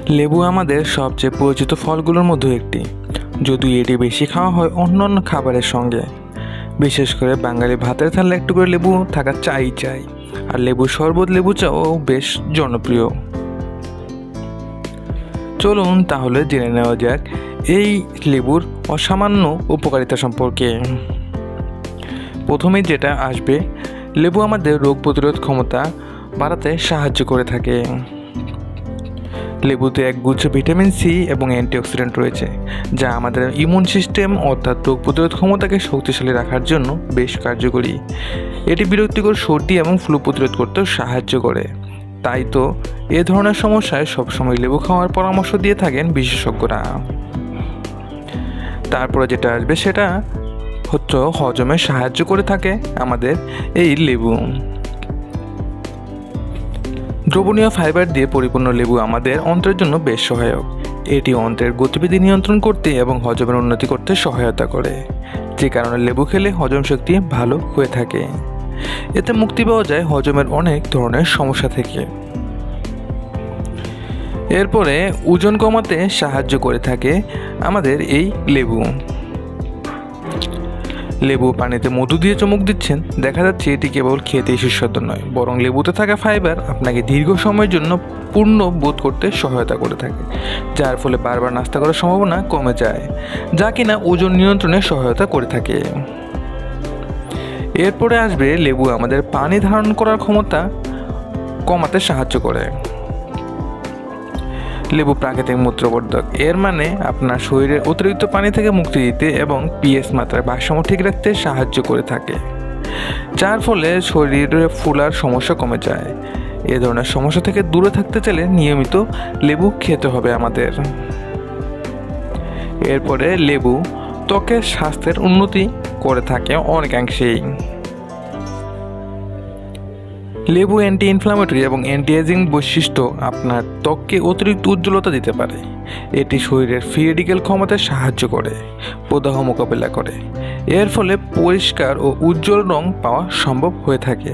লেবু আমাদের সবচেয়ে পরিচিত ফলগুলোর মধ্যে একটি, যদিও এটি বেশি খাওয়া হয় অন্যান্য খাবারের সঙ্গে। বিশেষ করে বাঙালি ভাতের থালে একটু করে লেবু থাকা চাই। আর লেবুর শরবত, লেবু চাও বেশ জনপ্রিয়। চলুন তাহলে জেনে নেওয়া যাক এই লেবুর অসামান্য উপকারিতা সম্পর্কে। প্রথমে যেটা আসবে, লেবু আমাদের রোগ প্রতিরোধ ক্ষমতা বাড়াতে সাহায্য করে থাকে। লেবুতে একগুচ্ছ ভিটামিন সি এবং অ্যান্টিঅক্সিডেন্ট রয়েছে, যা আমাদের ইমিউন সিস্টেম অর্থাৎ রোগ প্রতিরোধ ক্ষমতাকে শক্তিশালী রাখার জন্য বেশ কার্যকরী। এটি বিরক্তিকর সর্দি এবং ফ্লু প্রতিরোধ করতেও সাহায্য করে। তাই তো এ ধরনের সমস্যায় সবসময় লেবু খাওয়ার পরামর্শ দিয়ে থাকেন বিশেষজ্ঞরা। তারপরে যেটা আসবে সেটা হচ্ছে হজমে সাহায্য করে থাকে আমাদের এই লেবু। দ্রবণীয় ফাইবার দিয়ে পরিপূর্ণ লেবু আমাদের অন্ত্রের জন্য বেশ সহায়ক। এটি অন্ত্রের গতিবিধি নিয়ন্ত্রণ করতে এবং হজমের উন্নতি করতে সহায়তা করে, যে কারণে লেবু খেলে হজম শক্তি ভালো হয়ে থাকে। এতে মুক্তি পাওয়া যায় হজমের অনেক ধরনের সমস্যা থেকে। এরপরে ওজন কমাতে সাহায্য করে থাকে আমাদের এই লেবু। লেবু পানিতে মধু দিয়ে চুমুক দিচ্ছেন, দেখা যাচ্ছে এটি কেবল খেতেই সুস্বাদু নয়, বরং লেবুতে থাকা ফাইবার আপনাকে দীর্ঘ সময়ের জন্য পূর্ণ বোধ করতে সহায়তা করে থাকে, যার ফলে বারবার নাস্তা করার সম্ভাবনা কমে যায়, যা কিনা ওজন নিয়ন্ত্রণে সহায়তা করে থাকে। এরপরে আসবে লেবু আমাদের পানি ধারণ করার ক্ষমতা কমাতে সাহায্য করে। লেবু প্রাকৃতিক মূত্রবর্ধক, এর মানে আপনার শরীরের অতিরিক্ত পানি থেকে মুক্তি দিতে এবং পিএইচ মাত্রার ভারসাম্য ঠিক রাখতে সাহায্য করে থাকে, যার ফলে শরীরে ফুলার সমস্যা কমে যায়। এ ধরনের সমস্যা থেকে দূরে থাকতে চাইলে নিয়মিত লেবু খেতে হবে আমাদের। এরপরে লেবু ত্বকের স্বাস্থ্যের উন্নতি করে থাকে অনেকাংশেই। লেবু অ্যান্টি ইনফ্লামেটরি এবং অ্যান্টি এজিং বৈশিষ্ট্য আপনার ত্বককে অতিরিক্ত উজ্জ্বলতা দিতে পারে। এটি শরীরের ফ্রি রেডিক্যাল ক্ষমতায় সাহায্য করে, প্রদাহ মোকাবেলা করে। এর ফলে পরিষ্কার ও উজ্জ্বল রং পাওয়া সম্ভব হয়ে থাকে।